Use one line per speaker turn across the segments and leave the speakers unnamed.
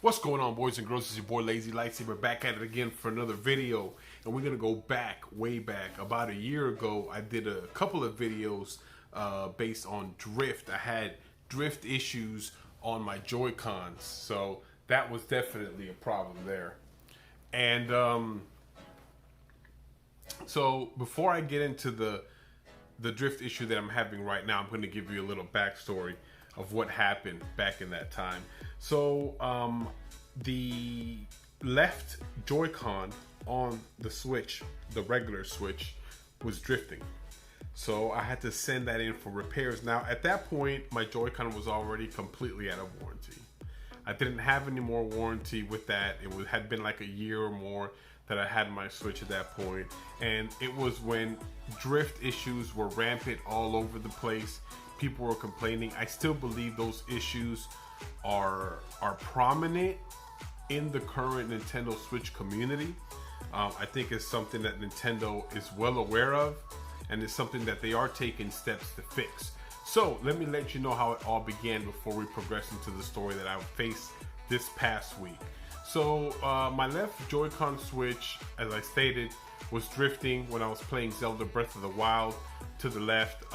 What's going on, boys and girls? It's your boy Lazy Lightsaber back at it again for another video, and we're gonna go back, way back. About a year ago, I did a couple of videos based on drift. I had drift issues on my Joy-Cons, so that was definitely a problem there. And so before I get into the drift issue that I'm having right now, I'm going to give you a little backstory of what happened back in that time. So the left Joy-Con on the Switch, the regular Switch, was drifting. So I had to send that in for repairs. Now at that point, my Joy-Con was already completely out of warranty. I didn't have any more warranty with that. It had been like a year or more that I had my Switch at that point. And it was when drift issues were rampant all over the place. People were complaining. I still believe those issues are prominent in the current Nintendo Switch community. I think it's something that Nintendo is well aware of, and it's something that they are taking steps to fix. So let me let you know how it all began before we progress into the story that I faced this past week. So my left Joy-Con Switch, as I stated, was drifting when I was playing Zelda Breath of the Wild to the left.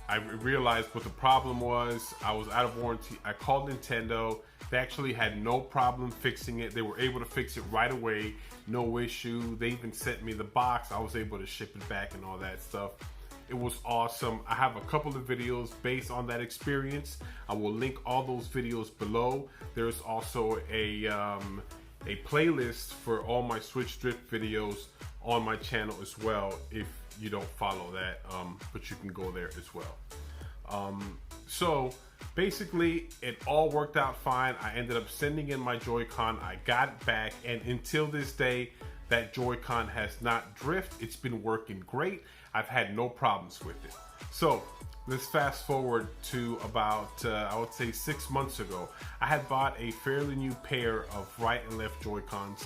I realized what the problem was. I was out of warranty. I called Nintendo. They actually had no problem fixing it. They were able to fix it right away. No issue. They even sent me the box. I was able to ship it back and all that stuff. It was awesome. I have a couple of videos based on that experience. I will link all those videos below. There's also a playlist for all my Switch drift videos on my channel as well, if you don't follow that, but you can go there as well. So basically it all worked out fine. I ended up sending in my Joy-Con. I got it back, and until this day that Joy-Con has not drift. It's been working great. I've had no problems with it. So let's fast forward to about I would say 6 months ago. I had bought a fairly new pair of right and left Joy-Cons.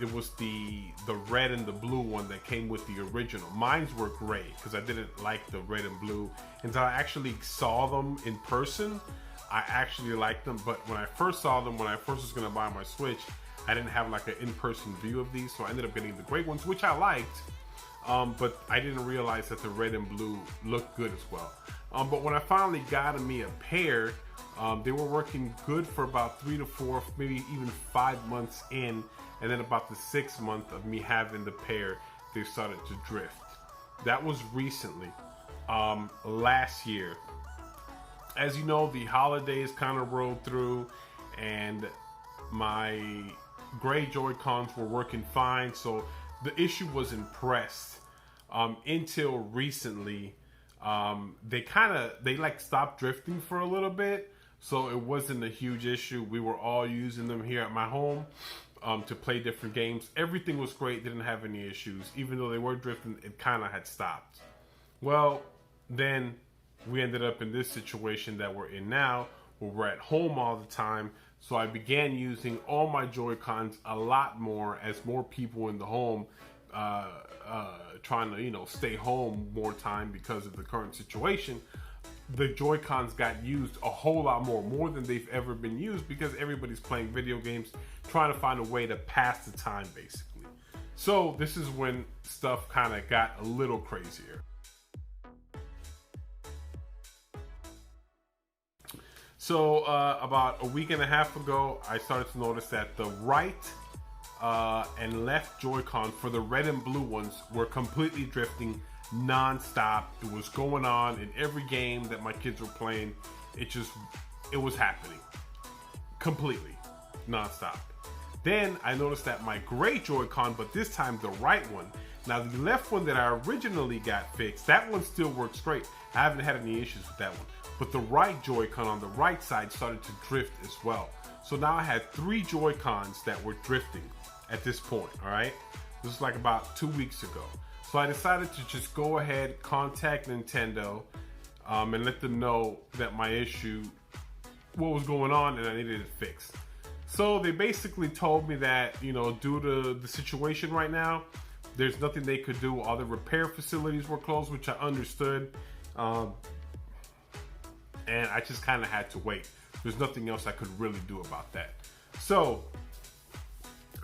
It was the red and the blue one that came with the original. Mines were gray because I didn't like the red and blue until I actually saw them in person. I actually liked them, but when I first saw them, when I first was going to buy my Switch, I didn't have like an in-person view of these, so I ended up getting the gray ones, which I liked, but I didn't realize that the red and blue looked good as well. But when I finally got me a pair, they were working good for about 3 to 4, maybe even 5 months in, and then about the 6th month of me having the pair, they started to drift. That was recently, last year. As you know, the holidays kind of rolled through, and my gray Joy-Cons were working fine, so the issue wasn't pressed until recently. They like stopped drifting for a little bit, so it wasn't a huge issue. We were all using them here at my home to play different games. Everything was great, didn't have any issues. Even though they were drifting, it kind of had stopped. Well, then we ended up in this situation that we're in now, where we're at home all the time. So I began using all my Joy-Cons a lot more as more people in the home trying to, stay home more time because of the current situation. The Joy-Cons got used a whole lot more than they've ever been used, because everybody's playing video games, trying to find a way to pass the time, basically. So this is when stuff kind of got a little crazier. So about a week and a half ago, I started to notice that the right and left Joy-Con for the red and blue ones were completely drifting non-stop. It was going on in every game that my kids were playing. It was happening completely non-stop. Then I noticed that my gray Joy-Con, but this time the right one. Now the left one that I originally got fixed, that one still works great. I haven't had any issues with that one. But the right Joy-Con on the right side started to drift as well. So now I had 3 Joy-Cons that were drifting at this point, all right? This was like about 2 weeks ago. So I decided to just go ahead, contact Nintendo, and let them know that my issue, what was going on, and I needed it fixed. So they basically told me that, due to the situation right now, there's nothing they could do. All the repair facilities were closed, which I understood. And I just kind of had to wait. there's nothing else I could really do about that. So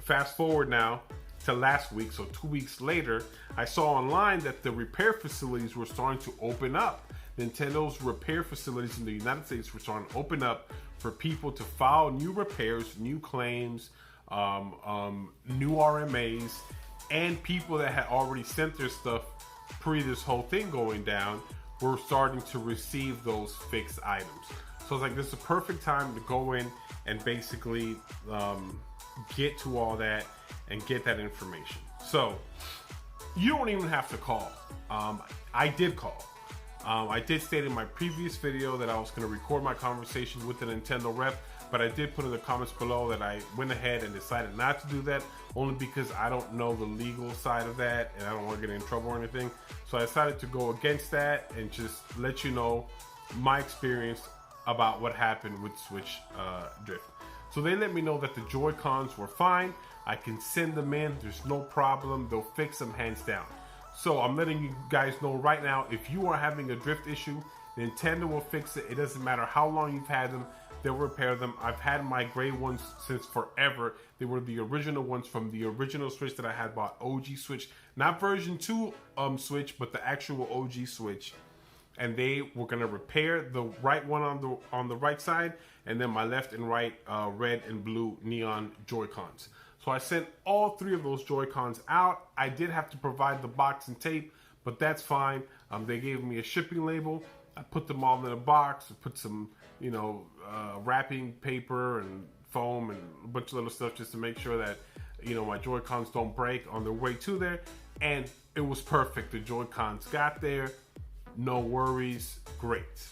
fast forward now to last week, so 2 weeks later, I saw online that the repair facilities were starting to open up. Nintendo's repair facilities in the United States were starting to open up for people to file new repairs, new claims, new RMAs, and people that had already sent their stuff pre this whole thing going down were starting to receive those fixed items. So I was like, this is a perfect time to go in and basically get to all that and get that information. So you don't even have to call. I did call. I did state in my previous video that I was going to record my conversation with the Nintendo rep, but I did put in the comments below that I went ahead and decided not to do that, only because I don't know the legal side of that and I don't want to get in trouble or anything. So I decided to go against that and just let you know my experience about what happened with Switch Drift. So they let me know that the Joy-Cons were fine. I can send them in, there's no problem. They'll fix them hands down. So I'm letting you guys know right now, if you are having a drift issue, Nintendo will fix it. It doesn't matter how long you've had them, they'll repair them. I've had my gray ones since forever. They were the original ones from the original Switch that I had bought, OG Switch. Not version 2 Switch, but the actual OG Switch. And they were gonna repair the right one on the right side, and then my left and right red and blue neon Joy-Cons. So I sent all 3 of those Joy-Cons out. I did have to provide the box and tape, but that's fine. They gave me a shipping label. I put them all in a box. I put some, wrapping paper and foam and a bunch of little stuff just to make sure that, my Joy-Cons don't break on their way to there. And it was perfect. The Joy-Cons got there. No worries. Great.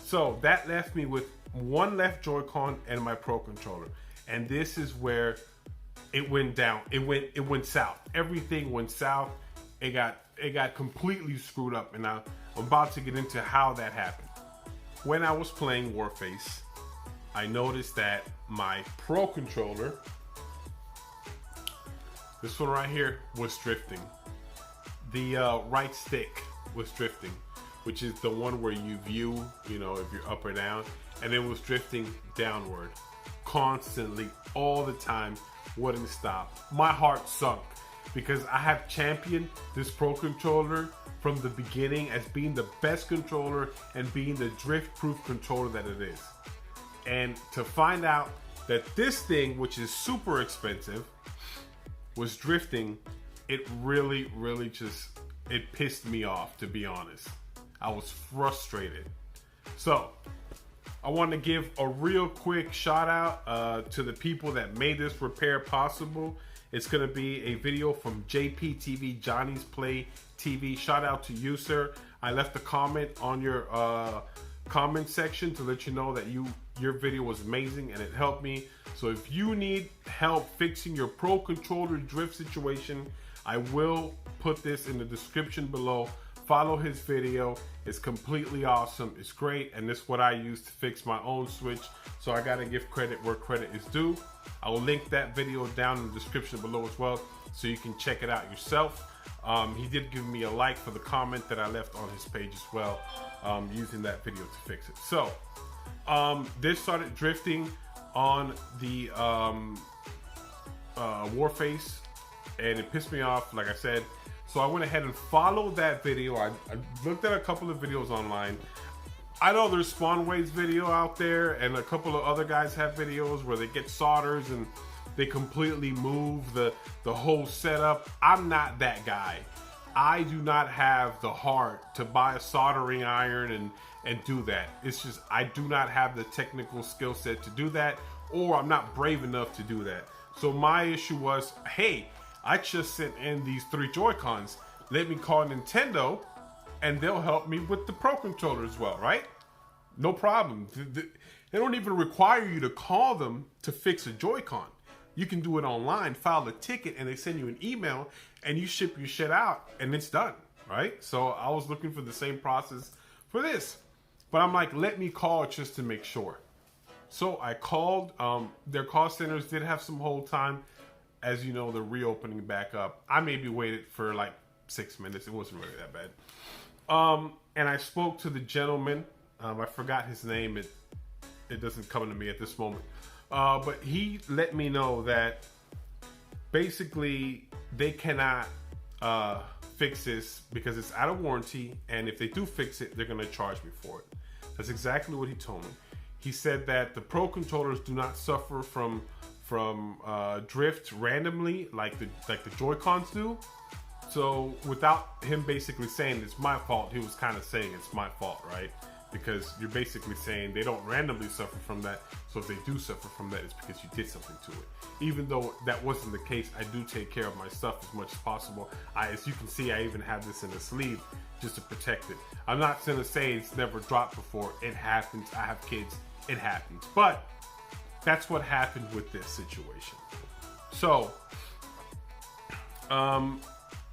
So that left me with one left Joy-Con and my Pro Controller. And this is where it went down. It went south. Everything went south. It got completely screwed up, and I'm about to get into how that happened. When I was playing Warface, I noticed that my Pro Controller, this one right here, was drifting. The right stick was drifting, which is the one where you view, if you're up or down, and it was drifting downward constantly, all the time. Wouldn't stop. My heart sunk because I have championed this Pro Controller from the beginning as being the best controller and being the drift-proof controller that it is. And to find out that this thing, which is super expensive, was drifting, it really just, it pissed me off, to be honest. I was frustrated. So I want to give a real quick shout out to the people that made this repair possible. It's going to be a video from JPTV, Johnny's Play TV. Shout out to you, sir. I left a comment on your comment section to let you know that your video was amazing and it helped me. So if you need help fixing your Pro Controller drift situation, I will put this in the description below. Follow his video. It's completely awesome. It's great, and this is what I use to fix my own Switch. So I gotta give credit where credit is due. I will link that video down in the description below as well, so you can check it out yourself. He did give me a like for the comment that I left on his page as well, using that video to fix it. So this started drifting on the Warface, and it pissed me off, like I said. So I went ahead and followed that video. I looked at a couple of videos online. I know there's Spawnwade's video out there, and a couple of other guys have videos where they get solders and they completely move the whole setup. I'm not that guy. I do not have the heart to buy a soldering iron and do that. It's just, I do not have the technical skill set to do that, or I'm not brave enough to do that. So my issue was, hey, I just sent in these 3 Joy-Cons. Let me call Nintendo and they'll help me with the Pro Controller as well, right? No problem. They don't even require you to call them to fix a Joy-Con. You can do it online, file a ticket, and they send you an email, and you ship your shit out, and it's done, right? So I was looking for the same process for this. But I'm like, let me call just to make sure. So I called. Their call centers did have some hold time. As you know, they're reopening back up. I maybe waited for like 6 minutes. It wasn't really that bad. And I spoke to the gentleman. I forgot his name. it doesn't come to me at this moment. But he let me know that basically they cannot fix this because it's out of warranty, and if they do fix it, they're going to charge me for it. That's exactly what he told me. He said that the Pro controllers do not suffer from drift randomly like the Joy-Cons do. So without him basically saying it's my fault, he was kind of saying it's my fault, right? Because you're basically saying they don't randomly suffer from that. So if they do suffer from that, it's because you did something to it. Even though that wasn't the case, I do take care of my stuff as much as possible. As you can see, I even have this in the sleeve just to protect it. I'm not going to say it's never dropped before. It happens. I have kids. It happens. But that's what happened with this situation. So,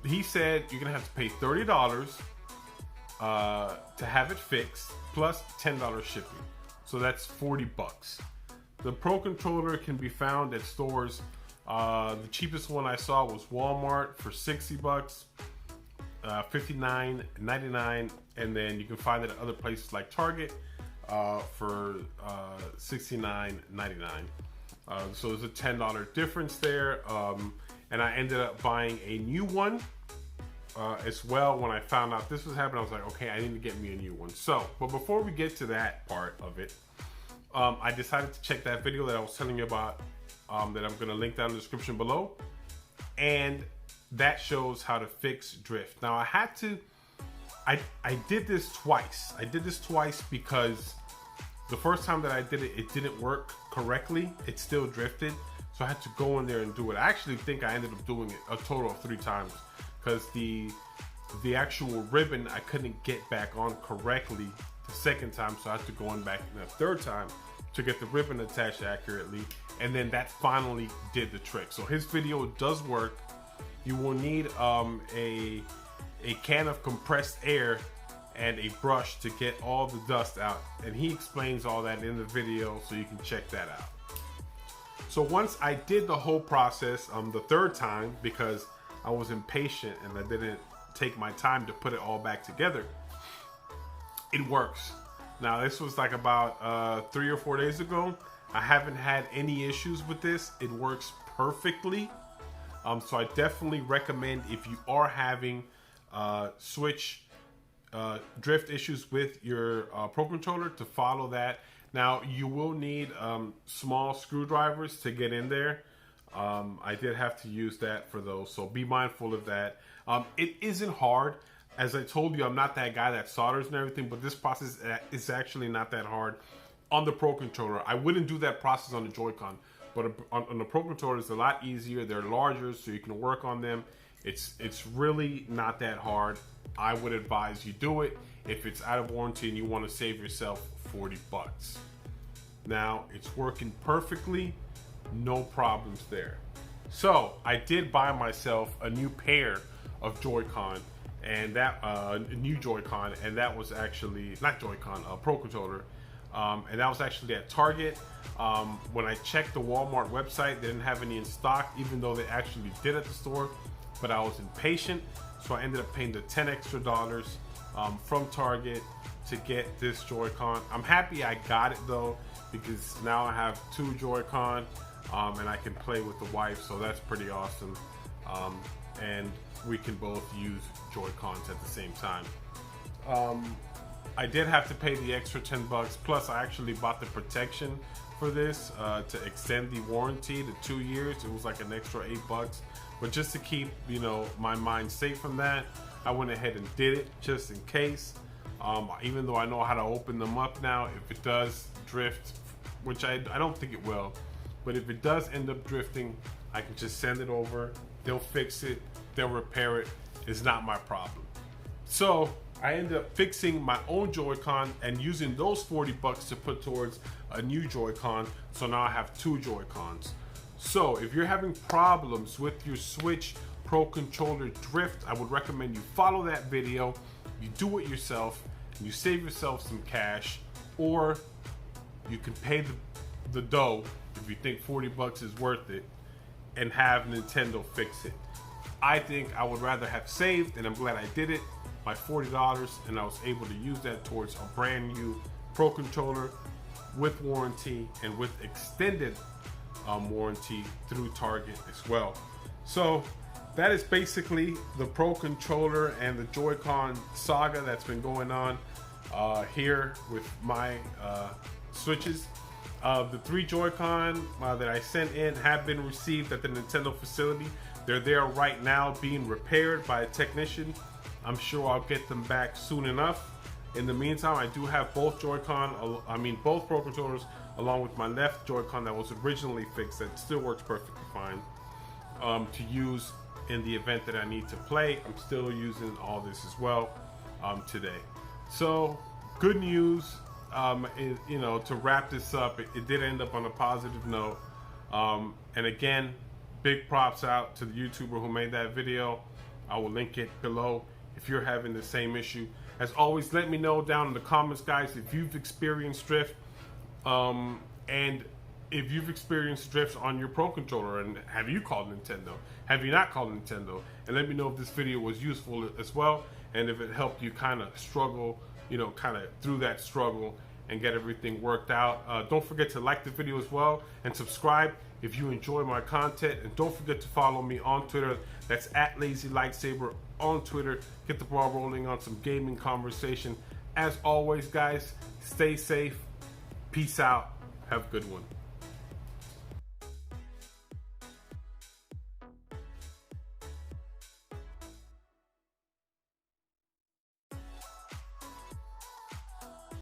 he said you're going to have to pay $30 to have it fixed, plus $10 shipping. So that's $40. The Pro controller can be found at stores. The cheapest one I saw was Walmart for $60, $59.99, and then you can find it at other places like Target for $69.99. So there's a $10 difference there, and I ended up buying a new one as well. When I found out this was happening, I was like, okay, I need to get me a new one. So, but before we get to that part of it, I decided to check that video that I was telling you about, that I'm going to link down in the description below, and that shows how to fix drift. Now I did this twice. I did this twice because the first time that I did it, it didn't work correctly. It still drifted. So I had to go in there and do it. I actually think I ended up doing it a total of 3 times because the actual ribbon I couldn't get back on correctly the second time. So I had to go in back the third time to get the ribbon attached accurately. And then that finally did the trick. So his video does work. You will need a can of compressed air and a brush to get all the dust out, and he explains all that in the video, so you can check that out. So once I did the whole process the third time, because I was impatient and I didn't take my time to put it all back together, it works. Now this was like about 3 or 4 days ago. I haven't had any issues with this. It works perfectly. So I definitely recommend, if you are having switch drift issues with your Pro controller, to follow that. Now you will need small screwdrivers to get in there. I did have to use that for those, so be mindful of that. It isn't hard. As I told you, I'm not that guy that solders and everything, but this process is actually not that hard on the Pro controller. I wouldn't do that process on the Joy-Con, but on the Pro controller it's a lot easier. They're larger, so you can work on them. It's really not that hard. I would advise you do it if it's out of warranty and you want to save yourself $40. Now it's working perfectly, no problems there. So I did buy myself a new pair of Joy-Con, and that a new Joy-Con, and that was actually not Joy-Con, a Pro controller, and that was actually at Target. When I checked the Walmart website, they didn't have any in stock, even though they actually did at the store. But I was impatient, so I ended up paying the $10 extra from Target to get this Joy-Con. I'm happy I got it though, because now I have 2 Joy-Con, and I can play with the wife, so that's pretty awesome. And we can both use Joy-Cons at the same time. I did have to pay the extra $10, plus I actually bought the protection for this to extend the warranty to 2 years. It was like an extra $8. But just to keep, you know, my mind safe from that, I went ahead and did it just in case. Even though I know how to open them up now, if it does drift, which I don't think it will, but if it does end up drifting, I can just send it over. They'll fix it. They'll repair it. It's not my problem. So I ended up fixing my own Joy-Con and using those $40 to put towards a new Joy-Con. So now I have 2 Joy-Cons. So if you're having problems with your Switch Pro controller drift, I would recommend you follow that video, you do it yourself, and you save yourself some cash, or you can pay the dough if you think $40 is worth it and have Nintendo fix it. I think I would rather have saved, and I'm glad I did it, my $40, and I was able to use that towards a brand new Pro controller with warranty and with extended warranty through Target as well. So that is basically the Pro Controller and the Joy-Con saga that's been going on here with my Switches. The 3 Joy-Con that I sent in have been received at the Nintendo facility. They're there right now being repaired by a technician. I'm sure I'll get them back soon enough. In the meantime, I do have both Joy-Con, both Pro Controllers, along with my left Joy-Con that was originally fixed, that still works perfectly fine, to use in the event that I need to play. I'm still using all this as well today. So, good news. You know, to wrap this up, it did end up on a positive note. And again, big props out to the YouTuber who made that video. I will link it below if you're having the same issue. As always, let me know down in the comments, guys, if you've experienced drift, and if you've experienced drift on your Pro Controller, and have you called Nintendo? Have you not called Nintendo? And let me know if this video was useful as well, and if it helped you kind of struggle, you know, kind of through that struggle and get everything worked out. Don't forget to like the video as well and subscribe if you enjoy my content, and don't forget to follow me on Twitter. That's @LazyLightsaber on Twitter. Get the ball rolling on some gaming conversation. As always, guys, stay safe. Peace out. Have a good one.